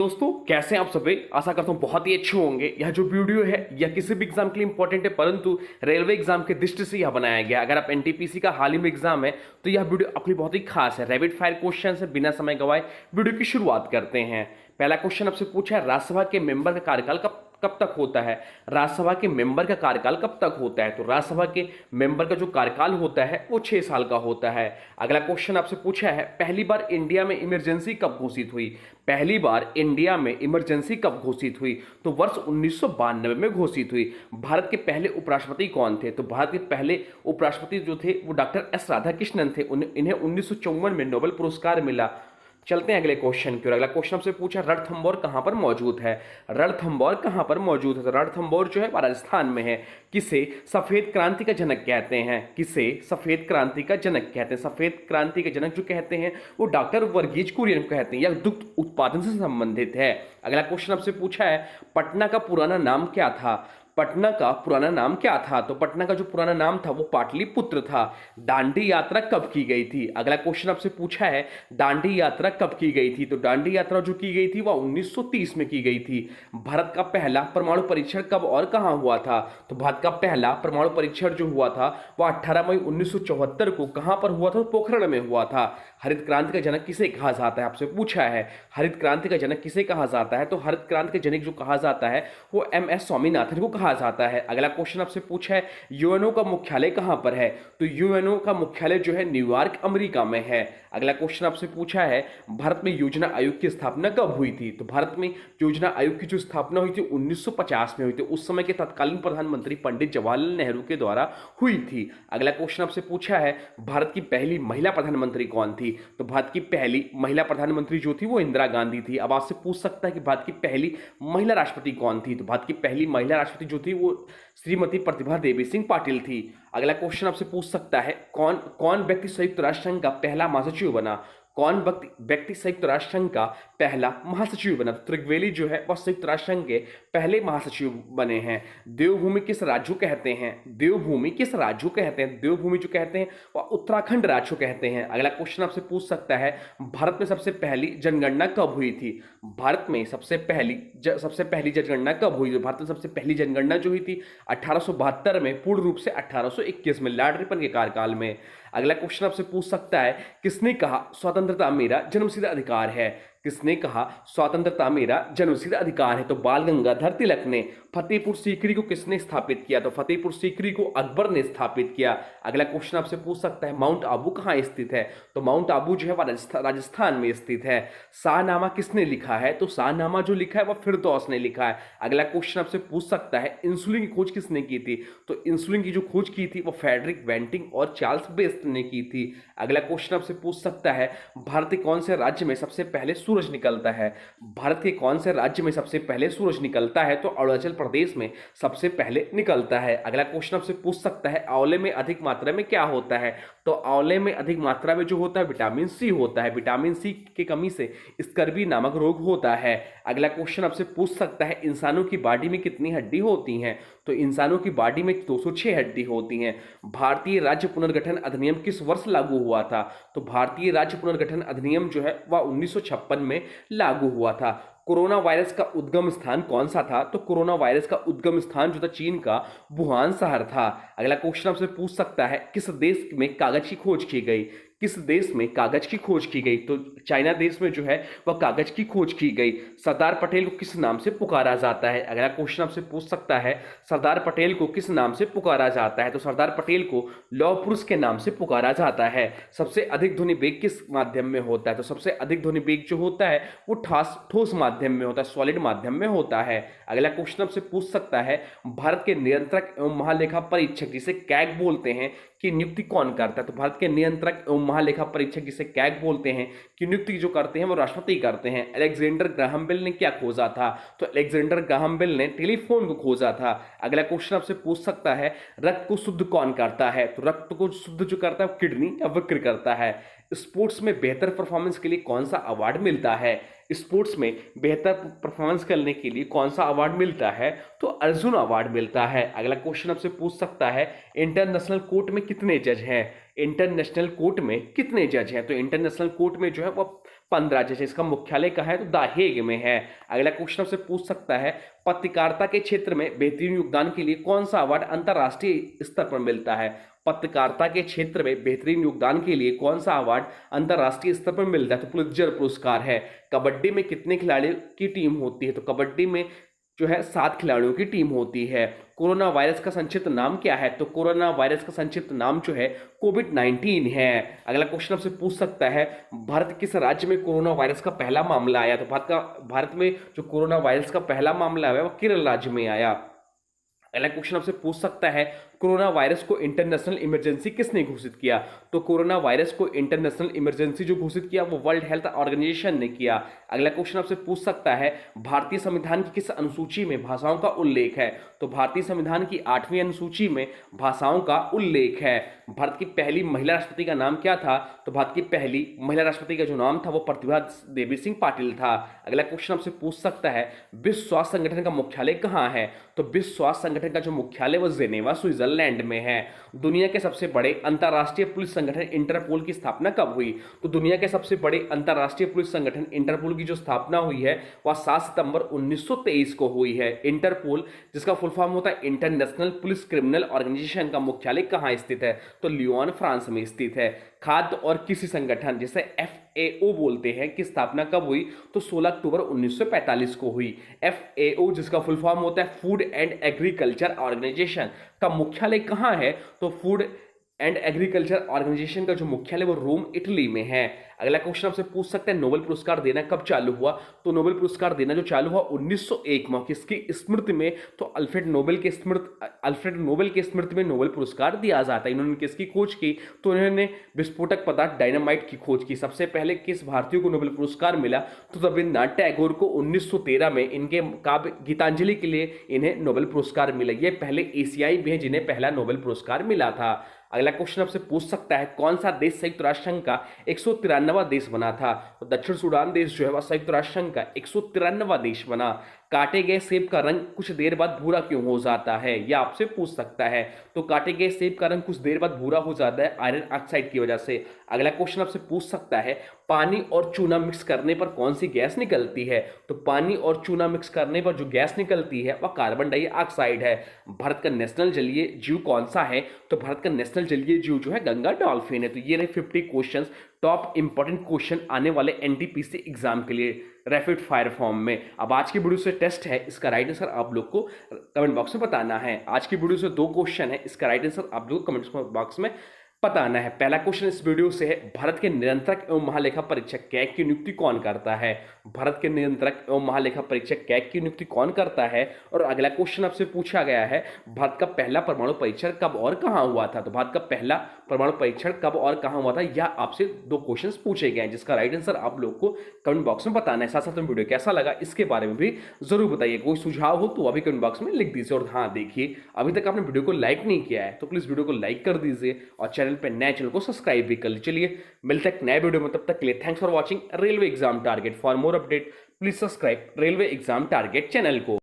दोस्तों कैसे हैं आप सभी। आशा करता हूं बहुत ही अच्छे होंगे। यह जो वीडियो है यह किसी भी एग्जाम के लिए इंपॉर्टेंट है, परंतु रेलवे एग्जाम के दृष्टि से यह बनाया गया। अगर आप एनटीपीसी का हाल ही में एग्जाम है तो यह वीडियो आपके लिए बहुत ही खास है। रैपिड फायर क्वेश्चन है, बिना समय गवाए वीडियो की शुरुआत करते हैं। पहला क्वेश्चन आपसे पूछा है, राज्यसभा के मेंबर का कार्यकाल कब कब तक होता है। राज्यसभा के मेंबर का कार्यकाल कब तक होता है, तो राज्यसभा के मेंबर का जो कार्यकाल होता है वो 6 साल का होता है। अगला क्वेश्चन आपसे पूछा है, पहली बार इंडिया में इमरजेंसी कब घोषित हुई। पहली बार इंडिया में इमरजेंसी कब घोषित हुई, तो वर्ष 1992 में घोषित हुई। भारत के पहले उपराष्ट्रपति कौन थे, तो भारत के पहले उपराष्ट्रपति जो थे वो डॉक्टर एस राधाकृष्णन थे। इन्हें 1954 में नोबेल पुरस्कार मिला। चलते हैं अगले क्वेश्चन की ओर। अगला क्वेश्चन आपसे पूछा, रणथंभौर कहां पर मौजूद है। रणथंभौर कहां पर मौजूद है, तो रणथंभौर जो है राजस्थान में है। किसे सफेद क्रांति का जनक कहते हैं, किसे सफेद क्रांति का जनक कहते हैं। सफेद क्रांति के जनक जो कहते हैं वो डॉक्टर वर्गीज कुरियन को कहते हैं। यह दुग्ध उत्पादन से संबंधित है। अगला क्वेश्चन आपसे पूछा है, पटना का पुराना नाम क्या था। पटना का पुराना नाम क्या था, तो पटना का जो पुराना नाम था वो पाटलिपुत्र था। दांडी यात्रा कब की गई थी। अगला क्वेश्चन आपसे पूछा है, दांडी यात्रा कब की गई थी, तो दांडी यात्रा जो की गई थी वह 1930 में की गई थी। भारत का पहला परमाणु परीक्षण कब और कहां हुआ था, तो भारत का पहला परमाणु परीक्षण जो हुआ था वह 18 मई 1974 को कहां पर हुआ था, तो पोखरण में हुआ था। हरित क्रांति का जनक किसे कहा जाता है, आपसे पूछा है हरित क्रांति का जनक किसे कहा जाता है, तो हरित क्रांति का जनक जो कहा जाता है वो एम.एस. स्वामीनाथन को कहा जाता है। अगला क्वेश्चन आपसे पूछा है, यूएनओ का मुख्यालय कहां पर है, तो यूएनओ का मुख्यालय जो है न्यूयॉर्क अमेरिका में है। अगला क्वेश्चन आपसे पूछा है, भारत में योजना आयोग की स्थापना कब हुई थी, तो भारत में योजना आयोग की जो स्थापना हुई थी 1950 में हुई थी। उस समय के तत्कालीन प्रधानमंत्री पंडित जवाहरलाल नेहरू के द्वारा हुई थी। अगला क्वेश्चन आपसे पूछा है, भारत की पहली महिला प्रधानमंत्री कौन थी, तो भारत की पहली महिला प्रधानमंत्री जो थी वो इंदिरा गांधी थी। अब आपसे पूछ सकता है कि भारत की पहली महिला राष्ट्रपति कौन थी, तो भारत की पहली महिला राष्ट्रपति जो थी वो श्रीमती प्रतिभा देवी सिंह पाटिल थी। अगला क्वेश्चन आपसे पूछ सकता है, कौन कौन व्यक्ति संयुक्त राष्ट्र संघ का पहला महासचिव बना। कौन व्यक्ति संयुक्त राष्ट्र संघ का पहला महासचिव बना, तो त्रिगवेली जो है वह संयुक्त राष्ट्र संघ के पहले महासचिव बने हैं। देवभूमि किस राज्य कहते हैं, देवभूमि किस राज्य कहते हैं, देवभूमि जो कहते हैं वह उत्तराखंड राज्य कहते हैं। अगला क्वेश्चन आपसे पूछ सकता है, भारत में सबसे पहली जनगणना कब हुई थी। भारत में सबसे पहली जनगणना कब हुई थी, भारत में सबसे पहली जनगणना जो हुई थी 1872 में, पूर्ण रूप से 1821 में लॉर्ड रिपन के कार्यकाल में। अगला क्वेश्चन आपसे पूछ सकता है, किसने कहा स्वतंत्रता मेरा जन्मसिद्ध अधिकार है। किसने कहा स्वतंत्रता मेरा जन्मसिद्ध अधिकार है, तो बाल गंगाधर तिलक ने। फतेहपुर सीकरी को किसने स्थापित किया, तो फतेहपुर सीकरी को अकबर ने स्थापित किया। अगला क्वेश्चन आपसे पूछ सकता है, माउंट आबू कहाँ स्थित है, तो माउंट आबू जो है वह राजस्थान में स्थित है। शाहनामा किसने लिखा है, तो शाहनामा जो लिखा है वह फिरदौस ने लिखा है। अगला क्वेश्चन आपसे पूछ सकता है, इंसुलिन की खोज किसने की थी, तो इंसुलिन की जो खोज की थी वो फ्रेडरिक बेंटिंग और चार्ल्स बेस्ट ने की थी। अगला क्वेश्चन आपसे पूछ सकता है, भारत के कौन से राज्य में सबसे पहले सूरज निकलता है। भारत के कौन से राज्य में सबसे पहले सूरज निकलता है, तो अरुणाचल प्रदेश में सबसे पहले निकलता है। अगला क्वेश्चन आपसे पूछ सकता है, आंवले में अधिक मात्रा में क्या होता है, तो आंवले में अधिक मात्रा में जो होता है विटामिन सी होता है। विटामिन सी की कमी से स्कर्वी नामक रोग होता है। अगला क्वेश्चन आपसे पूछ सकता है, इंसानों की बॉडी में कितनी हड्डी होती हैं, तो इंसानों की बॉडी में 206 हड्डी होती हैं। भारतीय राज्य पुनर्गठन अधिनियम किस वर्ष लागू हुआ था, तो भारतीय राज्य पुनर्गठन अधिनियम जो है वह 1956 में लागू हुआ था। कोरोना वायरस का उद्गम स्थान कौन सा था, तो कोरोना वायरस का उद्गम स्थान जो था चीन का वुहान शहर था। अगला क्वेश्चन आपसे पूछ सकता है, किस देश में कागज की खोज की गई। किस देश में कागज की खोज की गई, तो चाइना देश में जो है वह कागज की खोज की गई। सरदार पटेल को किस नाम से पुकारा जाता है। अगला क्वेश्चन आपसे पूछ सकता है, सरदार पटेल को किस नाम से पुकारा जाता है, तो सरदार पटेल को लौह पुरुष के नाम से पुकारा जाता है। सबसे अधिक ध्वनि वेग किस माध्यम में होता है, तो सबसे अधिक ध्वनि वेग जो होता है वो ठोस माध्यम में होता है, सॉलिड माध्यम में होता है। अगला क्वेश्चन आपसे पूछ सकता है, भारत के नियंत्रक एवं महालेखा परीक्षक जिसे कैग बोलते हैं की नियुक्ति कौन करता है, तो भारत के नियंत्रक एवं महालेखा परीक्षक जिसे कैग बोलते हैं की नियुक्ति जो करते हैं वो राष्ट्रपति करते हैं। अलेक्जेंडर ग्राहम बेल ने क्या खोजा था, तो अलेक्जेंडर ग्राहम बेल ने टेलीफोन को खोजा था। अगला क्वेश्चन आपसे पूछ सकता है, रक्त को शुद्ध कौन करता है, तो रक्त को शुद्ध जो करता है किडनी या वृक्क करता है। स्पोर्ट्स में बेहतर परफॉर्मेंस के लिए कौन सा अवार्ड मिलता है, स्पोर्ट्स में बेहतर परफॉर्मेंस करने के लिए कौन सा अवार्ड मिलता है, तो अर्जुन अवार्ड मिलता है। अगला क्वेश्चन आपसे पूछ सकता है, इंटरनेशनल कोर्ट में कितने जज हैं, इंटरनेशनल कोर्ट में कितने जज हैं, तो इंटरनेशनल कोर्ट में जो है वो 15। जैसे इसका मुख्यालय कहाँ है, तो द हेग में है। अगला क्वेश्चन आपसे पूछ सकता है, पत्रकारिता के क्षेत्र में बेहतरीन योगदान के लिए कौन सा अवार्ड अंतर्राष्ट्रीय स्तर पर मिलता है? पत्रकारिता के क्षेत्र में बेहतरीन योगदान के लिए कौन सा अवार्ड अंतर्राष्ट्रीय स्तर पर मिलता है? तो पुलित्जर पुरस्कार है। कबड्डी में कितने खिलाड़ियों की टीम होती है? तो कबड्डी में जो है 7 खिलाड़ियों की टीम होती है। कोरोना वायरस का संक्षिप्त नाम क्या है? तो कोरोना वायरस का संक्षिप्त नाम जो है कोविड-19 है। अगला क्वेश्चन आपसे पूछ सकता है, भारत किस राज्य में कोरोना वायरस का पहला मामला आया? तो भारत में जो कोरोना वायरस का पहला मामला आया वो केरल राज्य में आया। अगला क्वेश्चन आपसे पूछ सकता है, कोरोना वायरस को इंटरनेशनल इमरजेंसी किसने घोषित किया? तो कोरोना वायरस को इंटरनेशनल इमरजेंसी जो घोषित किया वो वर्ल्ड हेल्थ ऑर्गेनाइजेशन ने किया। अगला क्वेश्चन आपसे पूछ सकता है, भारतीय संविधान की किस अनुसूची में भाषाओं का उल्लेख है? तो भारतीय संविधान की 8वीं अनुसूची में भाषाओं का उल्लेख है। भारत की पहली महिला राष्ट्रपति का नाम क्या था? तो भारत की पहली महिला राष्ट्रपति का जो नाम था वो प्रतिभा देवी सिंह पाटिल था। अगला क्वेश्चन आपसे पूछ सकता है, विश्व स्वास्थ्य संगठन का मुख्यालय कहाँ है? तो विश्व स्वास्थ्य संगठन का जो मुख्यालय वो जेनेवा स्विट्जरलैंड में है। दुनिया के सबसे बड़े अंतर्राष्ट्रीय पुलिस संगठन इंटरपोल की स्थापना कब हुई? तो दुनिया के सबसे बड़े अंतर्राष्ट्रीय पुलिस संगठन इंटरपोल की जो स्थापना हुई है वह 7 सितंबर 1923 को हुई है। इंटरपोल जिसका फुल फॉर्म होता है इंटरनेशनल पुलिस क्रिमिनल ऑर्गेनाइजेशन का मुख्यालय कहाँ स्थित है? तो लियोन फ्रांस में स्थित है। खाद्य और कृषि संगठन जिसे FAO बोलते हैं की स्थापना कब हुई? तो 16 अक्टूबर 1945 को हुई। FAO जिसका फुल फॉर्म होता है फूड एंड एग्रीकल्चर ऑर्गेनाइजेशन का मुख्यालय कहाँ है? तो फूड एंड एग्रीकल्चर ऑर्गेनाइजेशन का जो मुख्यालय वो रोम इटली में है। अगला क्वेश्चन आपसे पूछ सकते हैं, नोबेल पुरस्कार देना कब चालू हुआ? तो नोबेल पुरस्कार देना जो चालू हुआ 1901 में। किसकी स्मृति में? तो अल्फ्रेड नोबेल के स्मृति में नोबेल पुरस्कार दिया जाता है। इन्होंने किसकी खोज की? तो इन्होंने विस्फोटक पदार्थ डायनामाइट की खोज की। सबसे पहले किस भारतीय को नोबेल पुरस्कार मिला? तो रविन्द्रनाथ टैगोर को 1913 में इनके काव्य गीतांजलि के लिए इन्हें नोबेल पुरस्कार मिला। ये पहले एशियाई भी हैं जिन्हें पहला नोबेल पुरस्कार मिला था। अगला क्वेश्चन आपसे पूछ सकता है, कौन सा देश संयुक्त राष्ट्र संघ का 193वां देश बना था? तो दक्षिण सूडान देश जो है वह संयुक्त राष्ट्र संघ का 193वां देश बना। काटे गए सेब का रंग कुछ देर बाद भूरा क्यों हो जाता है? यह आपसे पूछ सकता है। तो काटे गए सेब का रंग कुछ देर बाद भूरा हो जाता है आयरन ऑक्साइड की वजह से। अगला क्वेश्चन आपसे पूछ सकता है, पानी और चूना मिक्स करने पर कौन सी गैस निकलती है? तो पानी और चूना मिक्स करने पर जो गैस निकलती है वह कार्बन डाइऑक्साइड है। भारत का नेशनल जलीय जीव कौन सा है? तो भारत का नेशनल जलीय जीव जो है गंगा डॉल्फिन है। तो ये रहे 50 क्वेश्चन, टॉप इंपॉर्टेंट क्वेश्चन आने वाले एनटीपीसी एग्जाम के लिए रैपिड फायर फॉर्म में। अब आज की वीडियो से टेस्ट है, इसका राइट आंसर आप लोग को कमेंट बॉक्स में बताना है। आज की वीडियो से 2 क्वेश्चन है, इसका राइट आंसर आप लोग को कमेंट बॉक्स में बताना है। पहला क्वेश्चन इस वीडियो से है, भारत के नियंत्रक एवं महालेखा परीक्षक कैग की नियुक्ति कौन करता है? भारत के नियंत्रक एवं महालेखा परीक्षक कैग की नियुक्ति कौन करता है? और अगला क्वेश्चन आपसे पूछा गया है, भारत का पहला परमाणु परीक्षण कब और कहां हुआ था? तो भारत का पहला परमाणु परीक्षण कब और कहां हुआ था, यह आपसे 2 क्वेश्चन पूछे गए हैं, जिसका राइट आंसर आप लोग को कमेंट बॉक्स में बताना है। साथ साथ में वीडियो कैसा लगा इसके बारे में भी जरूर बताइए। कोई सुझाव हो तो अभी कमेंट बॉक्स में लिख दीजिए। और हाँ, देखिए अभी तक आपने वीडियो को लाइक नहीं किया है तो प्लीज वीडियो को लाइक कर दीजिए और चैनल पर नए चैनल को सब्सक्राइब भी कर लीजिए। चलिए मिलते हैं नए वीडियो में, तब तक के लिए thanks for watching railway exam target. For more update please subscribe railway exam target channel को।